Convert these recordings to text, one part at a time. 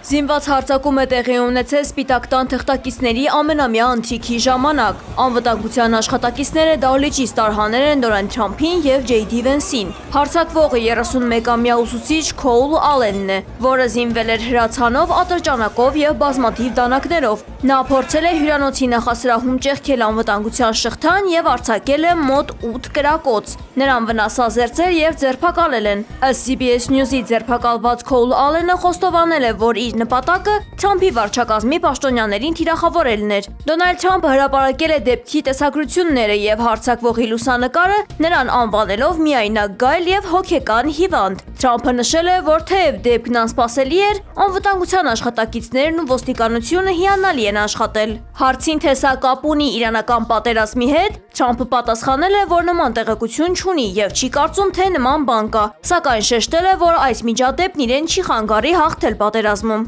Զինված հարձակում է տեղի ունեցել Սպիտակ տան թղթակիցների ամենամյա ընթրիքի ժամանակ։ Անվտանգության աշխատակիցները դահլիճից տարհանել են Դոնալդ Թրամփին և Ջեյ Դի Վենսին։ Հարձակվողը 31-ամյա ուսուցիչ Քոուլ Ալենն է, որը զինվել էր հրացանով, ատրճանակով և բազմաթիվ դանակներով։ Նա փորձել է հյուրանոցի նախասրահում ճեղքել անվտանգության շղթան և արձակել է մոտ 8 կրակոց։ Նրան վնասազերծել և ձերբակալել են։ Ըստ CBS News-ի ձերբակալված Քոուլ Ալենը խոստովանել է, որ իր նպատակը Թրամփի վարչակազմի պաշտոնյաներին թիրախավորելն էր։ Դոնալդ Թրամփը հրապարակել է դեպքի տեսագրությունները և հարձակվողի լուսանկարը, նրան անվանելով միայնակ գայլ և հոգեկան հիվանդ։ Թրամփը նշել է, որ թեև դեպքն անսպասելի էր, անվտանգության աշխատակիցներն ու ոստիկանությունը հիանալի են աշխատել։ Հարցին, թե սա կապ ունի իրանական պատերազմի հետ, Թրամփը պատասխանել է, որ նման տեղեկություն չունի և չի կարծում, թե նման բան կա, սակայն շեշտել է, որ այս միջադեպն իրեն չի խանգարի հաղթել պատերազմում։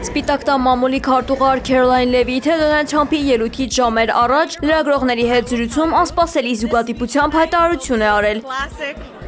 Սպիտակ տան մամուլի քարտուղար Քերոլայն Լևիթը Դոնալդ Թրամփի ելույթից ժամեր առաջ լրագրողների հետ զրույցում անսպասելի զուգադիպությամբ հայտարարություն է արել։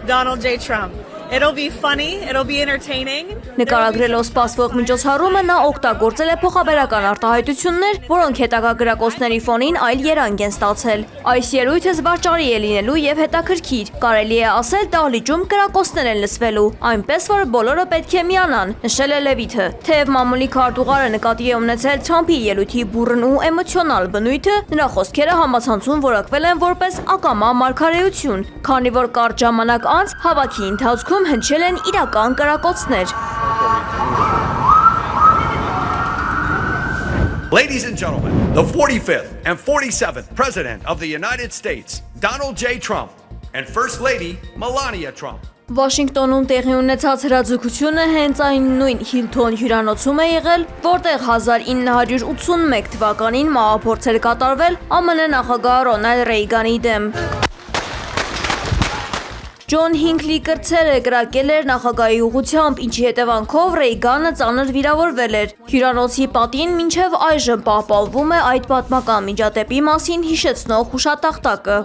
Donald J. Trump. It'll be funny, it'll be entertaining. Նկարագրելով սպասվող միջոցառումը նա օգտագործել է փոխաբերական արտահայտություններ, որոնք հետագա գրակոչների ֆոնին այլ երանգ են ստացել։ Այս ելույթը զվարճալի է լինելու և հետաքրքիր։ Կարելի է ասել դահլիճում գրակոչներ են լսվելու, այնպես որ բոլորը պետք է միանան, նշել է Լևիթը։ Թեև մամուլի քարտուղարը նկատի է ունեցել Թրամփի ելույթի բուռն ու էմոցիոնալ բնույթը, նրա խոսքերը համացանցում որակվել են որպես ակամա մարգարեություն, քանի որ կարճ ժամանակ անց հավաքի ընթացքում հնչել են իրական կրակոցներ։ Ladies and gentlemen, the 45th and 47th President of the United States, Donald J. Trump, and First Lady Melania Trump. Վաշինգտոնում տեղի ունեցած հրաձգությունը հենց այն նույն Հիլթոն հյուրանոցում է եղել, որտեղ 1981 թվականին մահափորձ էր կատարվել ԱՄՆ նախագահ Ռոնալդ Ռեյգանի դեմ։ Ջոն Հինքլի կրտսերը կրակել էր նախագահի ուղղությամբ, ինչի հետևանքով Ռեյգանը ծանր վիրավորվել էր։ Հյուրանոցի պատին մինչև այժմ պահպանվում է այդ պատմական միջադեպի մասին հիշեցնող հուշատախտակը։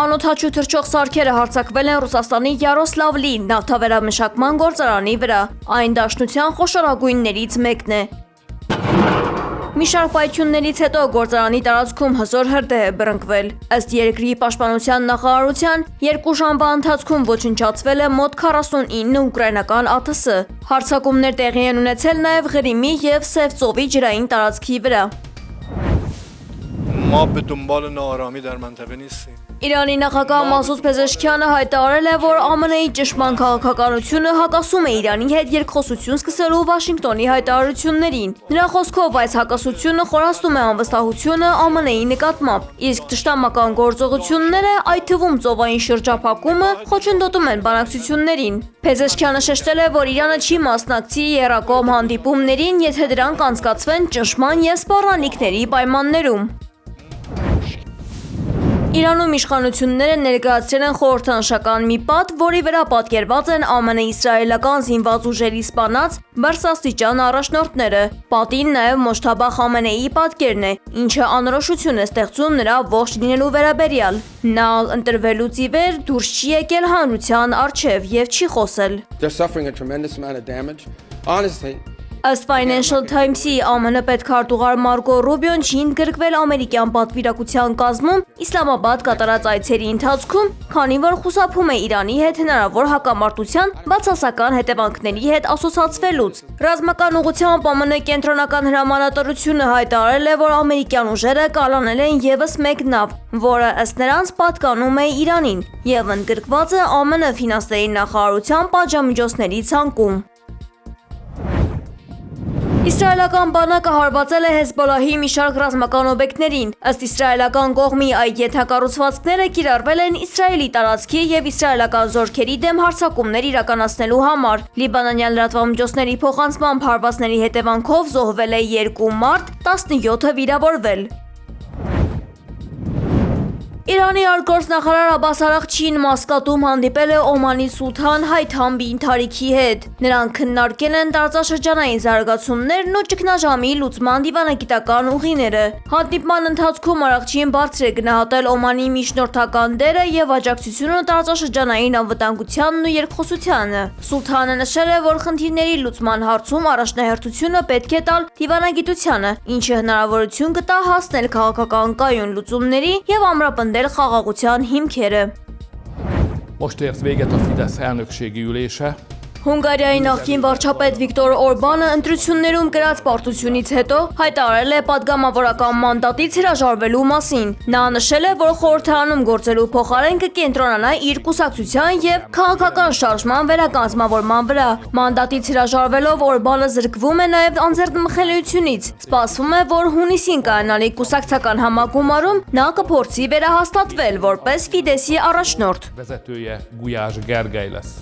Անօդաչու թռչող սարքերը հարձակվել են Ռուսաստանի Յարոսլավլի նավթավերամշակման գործարանի վրա։ Այն դաշնության խոշորագույններից մեկն է։ Մի շարք պայթյուններից հետո գործարանի տարածքում հզոր հրդեհ է բռնկվել։ Ըստ երկրի պաշտպանության նախարարության, 2 ժամվա ընթացքում ոչնչացվել է մոտ 49 ուկրաինական ԱԹՍ։ Հարձակումներ տեղի են ունեցել նաև Ղրիմի և Սև ծովի ջրային տարածքի վրա։ Իրանի նախագահ Մասուդ Փեզեշքյանը հայտարարել է, որ ԱՄՆ-ի ճշմարտ քաղաքականությունը հակասում է Իրանի հետ երկխոսություն սկսելու Վաշինգտոնի հայտարարություններին։ Նրա խոսքով այս հակասությունը խորացնում է անվստահությունը ԱՄՆ-ի նկատմամբ, իսկ ճշտամական գործողությունները, այդ թվում ծովային շրջափակումը, խոչընդոտում են բանակցություններին։ Փեզեշքյանը շեշտել է, որ Իրանը չի մասնակցի եռակողմ հանդիպումներին, եթե դրանք անցկացվեն ճնշման և սպառնալիքների պայմաններում։ Իրանում իշխանությունները ներկայացրել են խորհրդանշական մի պատ, որի վրա պատկերված են ԱՄՆ-իսրայելական զինված ուժերի սպանած բարձրաստիճան առաջնորդները։ Պատին նաև Մոջթաբա Խամենեիի պատկերն է, ինչը անորոշություն է ստեղծում նրա ողջ լինելու վերաբերյալ։ Նա ընտրվելուց ի վեր դուրս չի եկել հանրության առջև և չի խոսել։ Ըստ Financial Times-ի ԱՄՆ պետքարտուղար Մարկո Ռուբիոն չի ընդգրկվել ամերիկյան պատվիրակության կազմում Իսլամաբադ կատարած այցերի ընթացքում, քանի որ խուսափում է Իրանի հետ հնարավոր հակամարտության բացասական հետևանքների հետ ասոցացվելուց։ Ռազմական ուղղությամբ ԱՄՆ կենտրոնական հրամանատարությունը հայտարարել է, որ ամերիկյան ուժերը կալանել են ևս մեկ նավ, որը ըստ նրանց պատկանում է Իրանին և ընդգրկված է ԱՄՆ ֆինանսների նախարարության պատժամիջոցների ցանկում։ Իսրայելական բանակը հարվածել է Հեզբոլլահի մի շարք ռազմական օբյեկտներին։ Ըստ իսրայելական կողմի, այդ ենթակառուցվածքները կիրառվել են Իսրայելի տարածքի և իսրայելական զորքերի դեմ հարձակումներ իրականացնելու համար։ Լիբանանյան լրատվամիջոցների փոխանցմամբ հարվածների հետևանքով զոհվել է 2 մարդ, 17-ը վիրավորվել։ Իրանի արտգործնախարար Աբբաս Արաղչին Մասկատում հանդիպել է Օմանի սուլթան Հայթամ բին Թարիքի հետ։ Նրանք քննարկել են տարածաշրջանային զարգացումներն ու ճգնաժամի լուծման դիվանագիտական ուղիները։ Հանդիպման ընթացքում Արաղչին բարձր է գնահատել Օմանի միջնորդական դերը եւ աջակցությունը տարածաշրջանային անվտանգությանն ու երկխոսությանը։ Սուլթանը նշել է, որ խնդիրների լուծման հարցում առաջնահերթությունը պետք է տալ դիվանագիտությանը, ինչը հնարավորություն կտա հասնել քաղաքական կայուն լուծումների եւ ամրապնդել խաղաղության հիմքերը։ Most ért véget a Fidesz elnökségi ülése. Հունգարիայի նախկին վարչապետ Վիկտոր Օրբանը ընտրություններում կրած պարտությունից հետո հայտարարել է պատգամավորական մանդատից հրաժարվելու մասին։ Նա նշել է, որ խորհրդարանում գործելու փոխարեն կկենտրոնանա իր կուսակցության եւ քաղաքական շարժման վերակազմավորման վրա։ Մանդատից հրաժարվելով Օրբանը զրկվում է նաեւ անձեռնմխելիությունից։ Սպասվում է, որ հունիսին կայանալիք կուսակցական համագումարում նա կփորձի վերահաստատվել որպես Ֆիդեսի առաջնորդ։ Vezetője Gulyás Gergely lesz.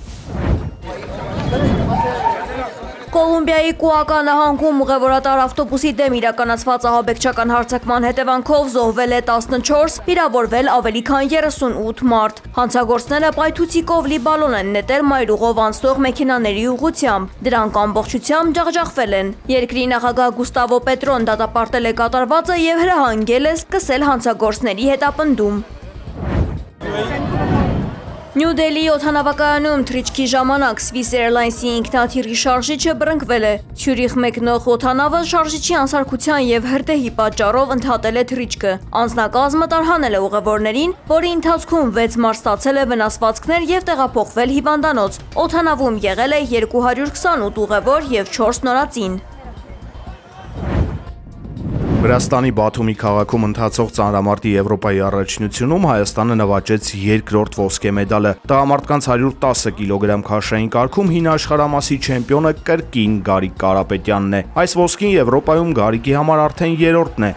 Կոլումբիայի Կուակա նահանգում ուղևորատար ավտոբուսի դեմ իրականացված ահաբեկչական հարձակման հետևանքով զոհվել է 14, վիրավորվել ավելի քան 38 մարդ։ Հանցագործները պայթուցիկով լի բալոն են նետել մայրուղով անցնող մեքենաների ուղղությամբ։ Դրանք ամբողջությամբ ջախջախվել են։ Երկրի նախագահ Գուստավո Պետրոն դատապարտել է կատարվածը եւ հրահանգել է սկսել հանցագործների հետապնդում։ Նյու Դելիի օդանավակայանում թռիչքի ժամանակ Swiss Airlines-ի ինքնաթիռի շարժիչը բռնկվել է։ Ցյուրիխ մեկնող օդանավը շարժիչի անսարքության եւ հրդեհի պատճառով ընդհատել է թռիչքը։ Անձնակազմը տարհանել է ուղևորներին, որի ընթացքում 6 մարդ ստացել է վնասվածքներ եւ տեղափոխվել հիվանդանոց։ Օդանավում եղել է 228 ուղևոր եւ 4 նորածին։ Վրաստանի Բաթումի քաղաքում ընթացող ծանրամարտի Եվրոպայի առաջնությունում Հայաստանը նվաճեց երկրորդ ոսկե մեդալը։ Տղամարդկանց 110 կիլոգրամ քաշային կարգում հին աշխարհամասի չեմպիոնը կրկին Գարիկ Կարապետյանն է։ Այս ոսկին Եվրոպայում Գարիկի համար արդեն երրորդն է։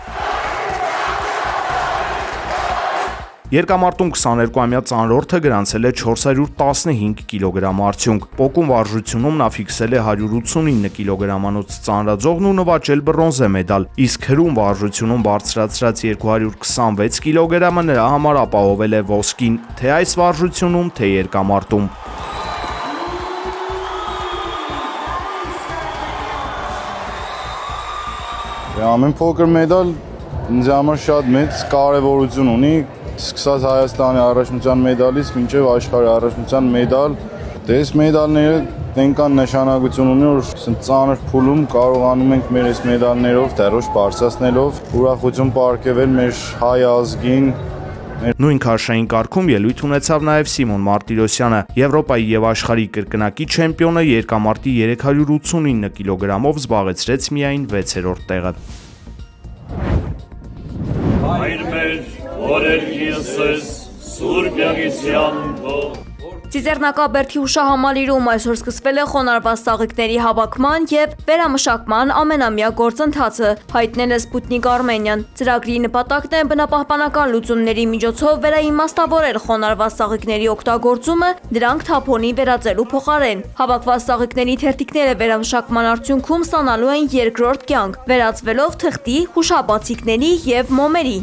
Երկամարտում 22-ամյա ծանրորդը գրանցել է 415 կիլոգրամ արդյունք։ Պոկում վարժությունում նա ֆիքսել է 189 կիլոգրամանոց ծանրաձողն ու նվաճել բրոնզե մեդալ, իսկ հրում վարժությունում բարձրացրած 226 կիլոգրամը նրա համար ապահովել է ոսկին, թե այս վարժությունում, թե երկամարտում։ Ամեն փոքր մեդալ ինձ համար շատ մեծ կարևորություն ունի։ Սկսած Հայաստանի առաջնության մեդալից մինչև աշխարհի առաջնության մեդալ, դες մեդալները այնքան նշանակություն ունի, որ ծանր փուլում կարողանում ենք մեր այս մեդալներով դեռոշ բարձրացնելով ուրախություն պարգևել մեր հայ ազգին։ Նույն քաշային կարգում ելույթ ունեցավ նաև Սիմոն Մարտիրոսյանը, Եվրոպայի եւ աշխարհի կրկնակի չեմպիոնը երկամարտի 389 կիլոգրամով զբաղեցրեց միայն 6-րդ տեղը։ Ծիծեռնակաբերդի հուշահամալիրում այսօր սկսվել է խոնարհված ծաղիկների հավաքման եւ վերամշակման ամենամյա գործընթացը, հայտնել է Սպուտնիկ Արմենիան։ Ծրագրի նպատակն է բնապահպանական լուծումների միջոցով վերաիմաստավորել խոնարհված ծաղիկների օգտագործումը, դրանք թափոնի վերածելու փոխարեն։ Հավաքված ծաղիկների թերթիկները վերամշակման արդյունքում ստանալու են երկրորդ կյանք, վերածվելով թղթի, հուշաբացիկների եւ մոմերի։